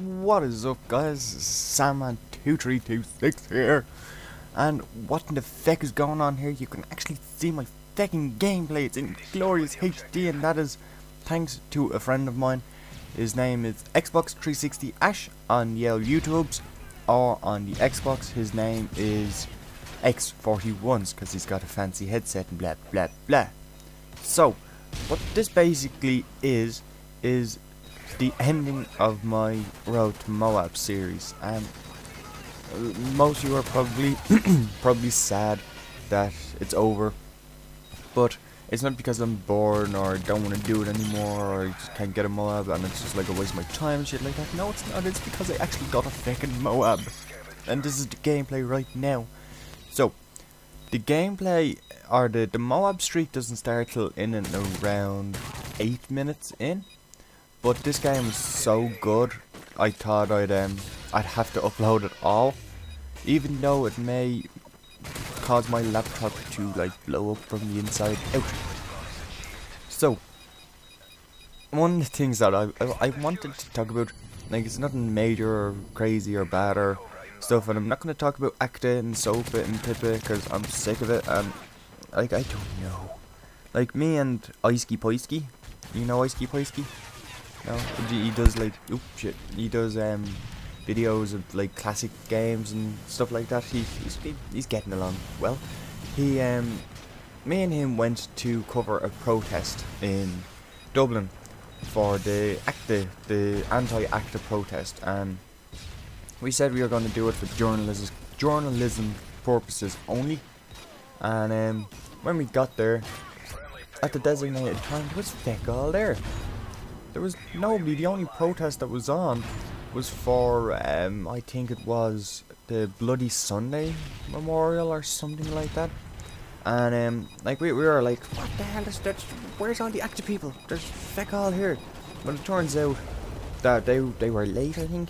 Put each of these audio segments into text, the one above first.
What is up, guys? Sandman2326 here. And what in the feck is going on here? You can actually see my fecking gameplay. It's in glorious HD, and that is thanks to a friend of mine. His name is Xbox360 Ash on the YouTubes, or on the Xbox his name is X41s because he's got a fancy headset and blah blah blah. So what this basically is the ending of my Road to Moab series, and most of you are probably probably sad that it's over, but it's not because I'm bored or don't want to do it anymore or I just can't get a Moab and it's just like a waste of my time and shit like that. No, it's not. It's because I actually got a fucking Moab, and this is the gameplay right now. So the gameplay, or the Moab streak, doesn't start till in and around 8 minutes in. But this game is so good, I thought I'd have to upload it all, even though it may cause my laptop to like blow up from the inside out. So one of the things that I wanted to talk about, like, it's nothing major or crazy or bad or stuff, and I'm not going to talk about Acta and Sofa and Pippa because I'm sick of it, and like, I don't know, like me and Icey Poisky, you know Icey Poisky? No, he does like, he does videos of like classic games and stuff like that. He's getting along well. Me and him went to cover a protest in Dublin for the anti-ACTA protest, and we said we were going to do it for journalism purposes only. And when we got there at the designated time, there was feck all there. There was nobody. The only protest that was on was for, I think it was the Bloody Sunday Memorial or something like that. And like we were like, what the hell is that? Where's all the active people? There's feck all here. But it turns out that they were late, I think.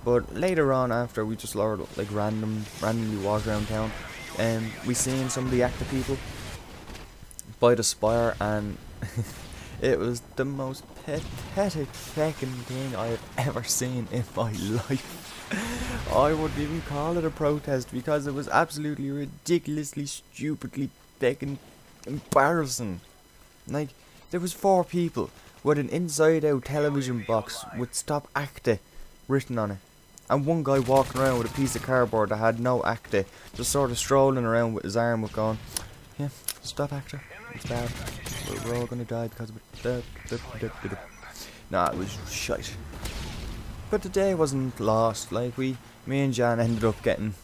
But later on, after we just like randomly walked around town, and we seen some of the active people by the spire, and it was the most pathetic fucking thing I have ever seen in my life. I wouldn't even call it a protest because it was absolutely ridiculously, stupidly fucking embarrassing. Like, there was 4 people with an inside-out television box with "Stop ACTA" written on it, and one guy walking around with a piece of cardboard that had no ACTA, just sort of strolling around with his arm up going, yeah, stop ACTA, it's bad, we're all gonna die because of it. Nah, it was shite. But the day wasn't lost. Like, me and Jan ended up getting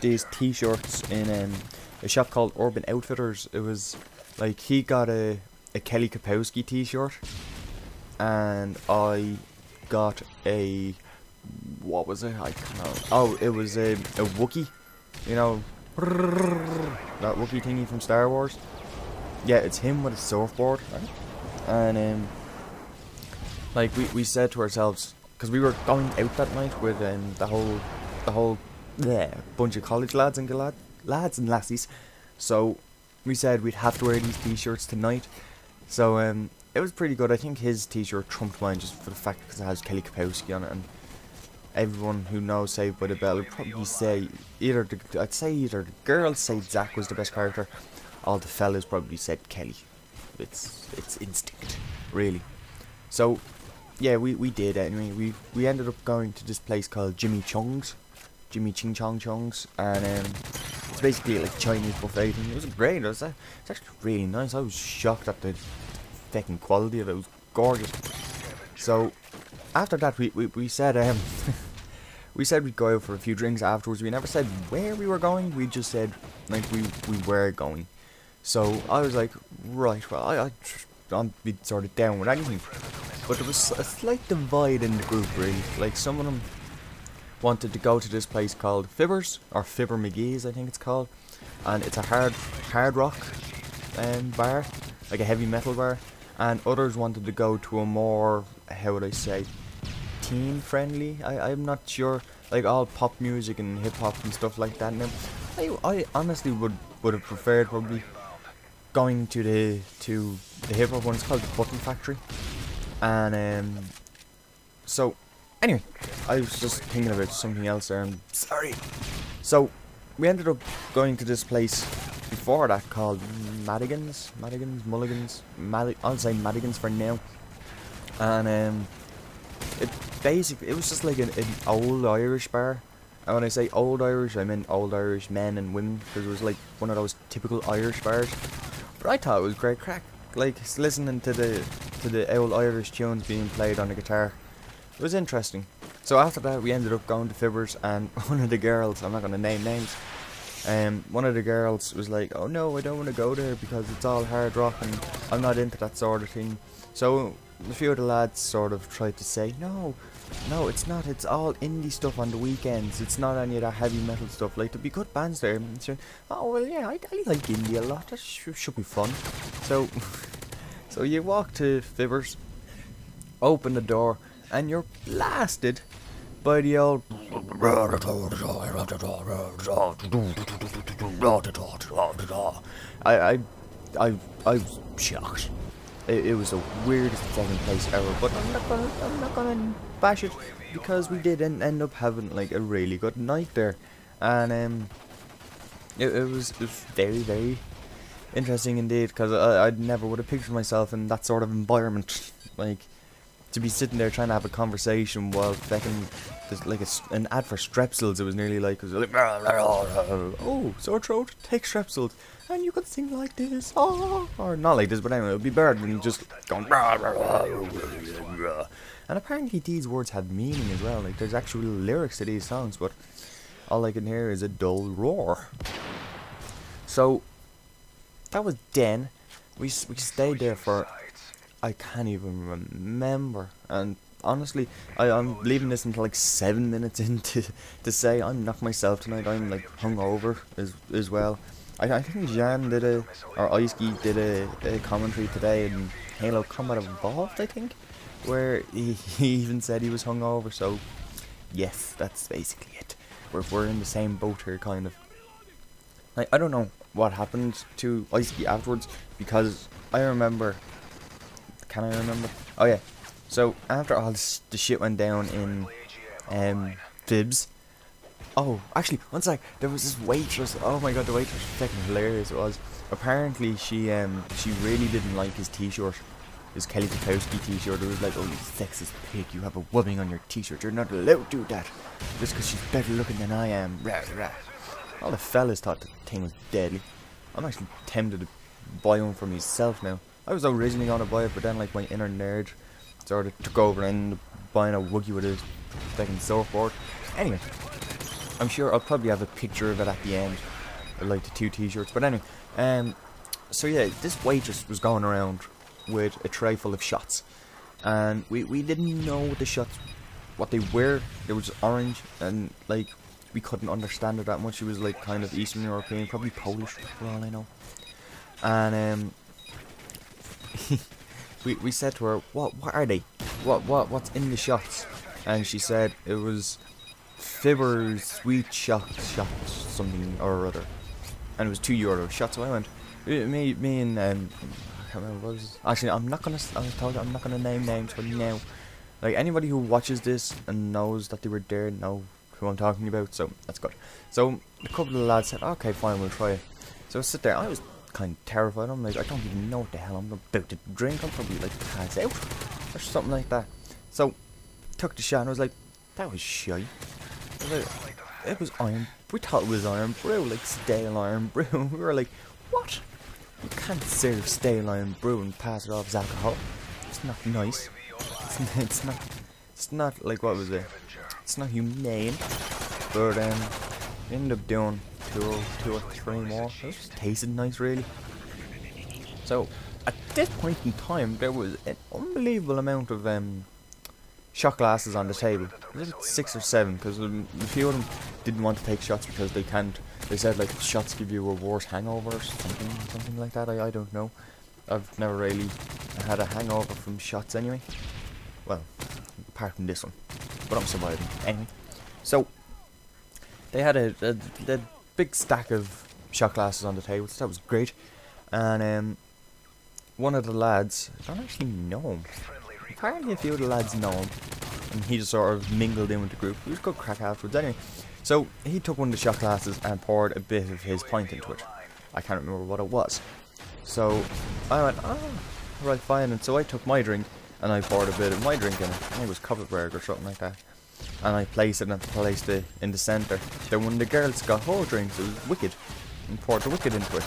these t-shirts in a shop called Urban Outfitters. It was like, he got a Kelly Kapowski t-shirt, and I got a, what was it? I can't know. Oh, it was a Wookiee, you know, that Wookiee thingy from Star Wars. Yeah, it's him with a surfboard, right? And like we said to ourselves, because we were going out that night with the whole bunch of college lads and lassies, so we said we'd have to wear these t-shirts tonight. So it was pretty good. I think his t-shirt trumped mine just for the fact because it has Kelly Kapowski on it, and everyone who knows Saved by the Bell would probably say either the girls say Zach was the best character, all the fellas probably said Kelly. It's instinct, really. So yeah, we did anyway. We ended up going to this place called Jimmy Ching Chong Chong's, and it's basically like Chinese buffet thing. It was great. It's actually really nice. I was shocked at the fucking quality of it. It was gorgeous. So after that, we said we said we'd go out for a few drinks afterwards. We never said where we were going. We just said like we were going. So I was like, right, well, I'm sort of down with anything. But there was a slight divide in the group, really. Like, some of them wanted to go to this place called Fibbers, or Fibber McGee's, I think it's called, and it's a hard rock bar, like a heavy metal bar. And others wanted to go to a more, how would I say, teen friendly. I'm not sure, like all pop music and hip hop and stuff like that. Now, I honestly would have preferred probably going to the hip hop one. It's called the Button Factory, and so Anyway, I was just thinking about something else there. I'm sorry. So, we ended up going to this place before that called Mulligans. I'll say Madigan's for now. And it was just like an old Irish bar. And when I say old Irish, I mean old Irish men and women, because it was like one of those typical Irish bars. But I thought it was great crack, like listening to the old Irish tunes being played on the guitar. It was interesting. So after that, we ended up going to Fibbers, and one of the girls, I'm not going to name names, one of the girls was like, "Oh no, I don't want to go there because it's all hard rock and I'm not into that sort of thing." So a few of the lads sort of tried to say, no, it's not, it's all indie stuff on the weekends, it's not any of that heavy metal stuff, like there'll be good bands there. And she went, "Oh well, yeah, I like indie a lot, that should be fun." So, so you walk to Fibbers, open the door, and you're blasted by the old I was shocked. It was the weirdest fucking place ever, but I'm not gonna bash it, because we did end up having like a really good night there, and it was very, very interesting indeed, because I never would have pictured myself in that sort of environment, like to be sitting there trying to have a conversation while fucking there's like an ad for Strepsils. It was nearly like, it was like, "Oh, sore throat, take Strepsils, and you could sing like this," or not like this, but anyway, it would be better than just going. And apparently these words have meaning as well. Like there's actual lyrics to these songs, but all I can hear is a dull roar. So that was then. We stayed there for, I can't even remember, and honestly, I'm leaving this until like 7 minutes in to say I'm not myself tonight. I'm like hungover as well. I think Jan or Iceky did a commentary today in Halo Combat Evolved, I think, where he even said he was hungover. So yes, that's basically it. We're in the same boat here, kind of. I don't know what happened to Iceky afterwards, because I remember. Can I remember? Oh yeah. So after all the shit went down in Fibs. Oh, actually, one sec. There was this waitress. Oh my god, the waitress was fucking hilarious. It was. Apparently, she really didn't like his T-shirt, his Kelly Kapowski T-shirt. It was like, "Oh, you sexist pig! You have a wubbing on your T-shirt. You're not allowed to do that, just because she's better looking than I am." Rah, rah. All the fellas thought the thing was deadly. I'm actually tempted to buy one for myself now. I was originally gonna buy it, but then like my inner nerd sort of took over and ended up buying a Woogie with a fucking surfboard. Anyway, I'm sure I'll probably have a picture of it at the end, or like the two T-shirts. But anyway, so yeah, this waitress was going around with a tray full of shots, and we didn't know what the shots, what they were. They were just orange, and like we couldn't understand it that much. She was like kind of Eastern European, probably Polish for all I know, and we said to her, what are they? What's in the shots? And she said it was Fibbers sweet shots, something or other. And it was €2 shots. So I went, me and I can't remember what was it? Actually, I'm not gonna name names for now. Like anybody who watches this and knows that they were there know who I'm talking about, so that's good. So a couple of lads said, "Okay, fine, we'll try it." So I sit there. I was kind of terrified. I'm like, I don't even know what the hell I'm about to drink. I'm probably like pass out or something like that. So took the shot and I was like, that was shite. It was iron. We thought it was iron brew, like stale iron brew. We were like, what? You can't serve stale iron brew and pass it off as alcohol. It's not nice. It's not like, what was it? It's not humane. But ended up doing two or three more. It just tasted nice, really. So at this point in time, there was an unbelievable amount of shot glasses on the table. It was like 6 or 7, because a few of them didn't want to take shots because they can't. They said like shots give you a worse hangover or something like that. I don't know. I've never really had a hangover from shots anyway. Well, apart from this one, but I'm surviving anyway. So they had a big stack of shot glasses on the table, so that was great. And one of the lads, I don't actually know him. Apparently a few of the lads know him. and he just sort of mingled in with the group. It was good crack afterwards anyway. So he took one of the shot glasses and poured a bit of his pint into it. I can't remember what it was. So I went, oh, right, fine. And so I took my drink and I poured a bit of my drink in it. I think it was Coverberg or something like that. And I placed it and placed it in the centre. Then when the girls got her drinks, it was Wicked, and poured the Wicked into it.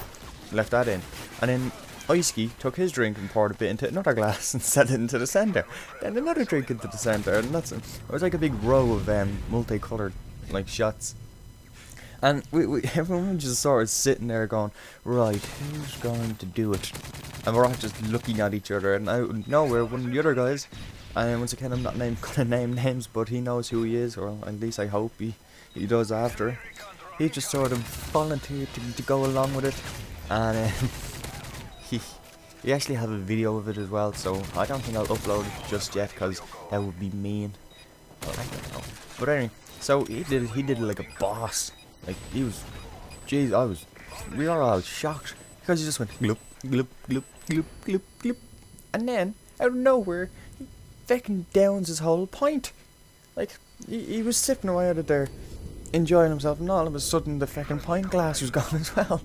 Left that in. And then Ice-Ski took his drink and poured a bit into another glass and set it into the centre. Then another drink into the centre. And it was like a big row of multicoloured like shots. And everyone was just sort of sitting there going, right, who's going to do it? And we're all just looking at each other, and out of nowhere, one of the other guys, and once again I'm not going to name names, but he knows who he is, or at least I hope he does after. He just sort of volunteered to go along with it, and he actually have a video of it as well, so I don't think I'll upload it just yet, because that would be mean. Well, I don't know. But anyway, so he did it like a boss. Like, he was, jeez, we were all shocked, because he just went gloop, gloop, gloop, gloop, gloop, gloop, and then, out of nowhere, he fucking downs his whole pint. Like, he was sipping away out of there, enjoying himself, and all of a sudden the fucking pint glass was gone as well.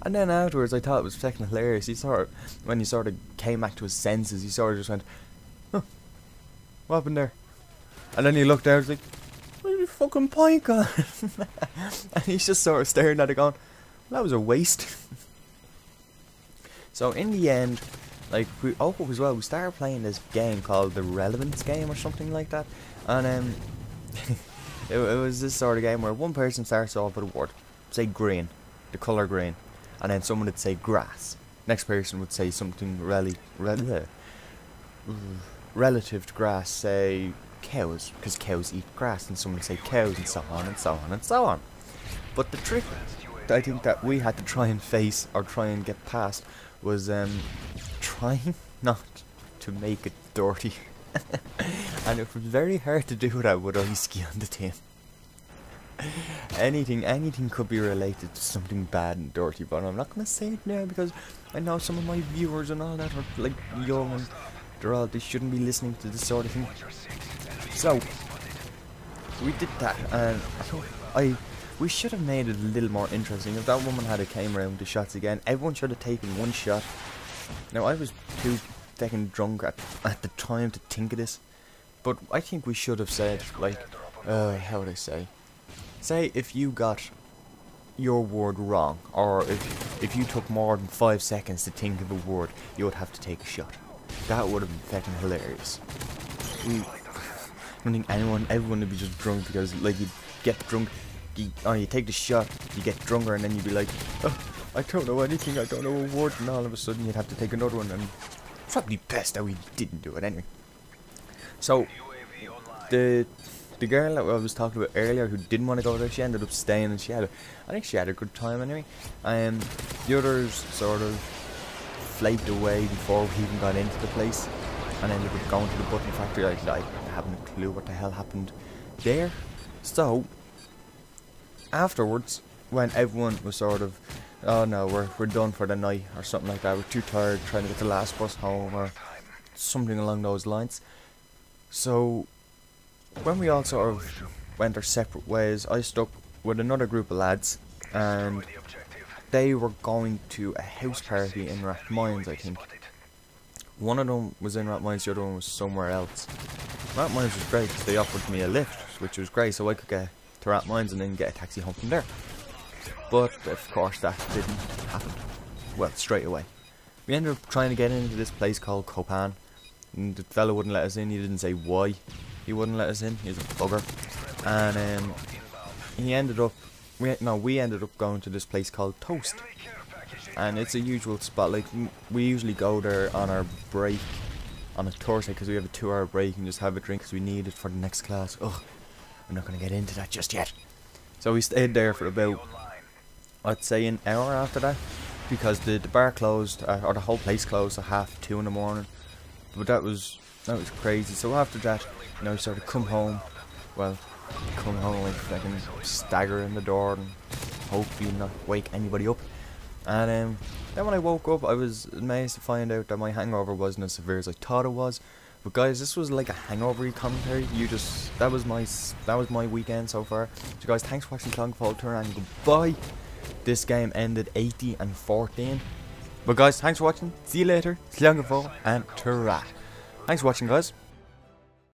And then afterwards, I thought it was fucking hilarious. When he sort of came back to his senses, he sort of just went, huh, what happened there? And then he looked out, like, where's your fucking pint gone? And he's just sort of staring at it going, that was a waste. So in the end, like, we started playing this game called the Relevance game or something like that. And it was this sort of game where one person starts off with a word, say green, the colour green, and then someone would say grass. Next person would say something relative to grass, say cows, because cows eat grass, and someone would say cows, and so on and so on and so on. But the trick I think that we had to try and face, or try and get past, was trying not to make it dirty. And it was very hard to do that with Ice-Ski on the team. Anything could be related to something bad and dirty, but I'm not going to say it now, because I know some of my viewers and all that are like young, and they shouldn't be listening to this sort of thing. So we did that, and we should have made it a little more interesting. If that woman had came around with the shots again, everyone should have taken one shot. Now, I was too fucking drunk at the time to think of this, but I think we should have said, like, how would I say? Say if you got your word wrong, or if you took more than 5 seconds to think of a word, you would have to take a shot. That would have been fucking hilarious. I don't think everyone would be just drunk, because, like, you get drunk, you take the shot, you get drunker, and then you'd be like, oh, I don't know anything, I don't know a word, and all of a sudden you'd have to take another one, and probably best that we didn't do it anyway. So, the girl that I was talking about earlier, who didn't want to go there, she ended up staying, and I think she had a good time anyway. The others sort of flaked away before we even got into the place, and ended up going to the button factory. I haven't a clue what the hell happened there. So afterwards, when everyone was sort of, oh no, we're done for the night, or something like that, we're too tired trying to get the last bus home, or something along those lines. So when we all sort of went our separate ways, I stuck with another group of lads, and they were going to a house party in Rathmines, I think. One of them was in Rathmines, the other one was somewhere else. Rathmines was great because they offered me a lift, which was great, so I could get to Rathmines and then get a taxi home from there. But of course that didn't happen. Well, straight away. We ended up trying to get into this place called Copan, and the fellow wouldn't let us in. He didn't say why he wouldn't let us in. He's a bugger. And we ended up going to this place called Toast. And it's a usual spot. Like, we usually go there on our break on a Thursday, because we have a 2-hour break and just have a drink because we need it for the next class. Ugh, I'm not going to get into that just yet. So we stayed there for about, I'd say, an hour after that, because the bar closed, or the whole place closed at 2:30 in the morning. But that was crazy. So after that, you know, we sort of come home. Well, like fucking stagger in the door and hopefully not wake anybody up. And then when I woke up, I was amazed to find out that my hangover wasn't as severe as I thought it was, But guys, this was like a hangover commentary. That was my weekend so far. So guys, thanks for watching Slangfall Tour and goodbye. This game ended 80-14. But guys, thanks for watching. See you later. Slangfall and Tour. Thanks for watching, guys.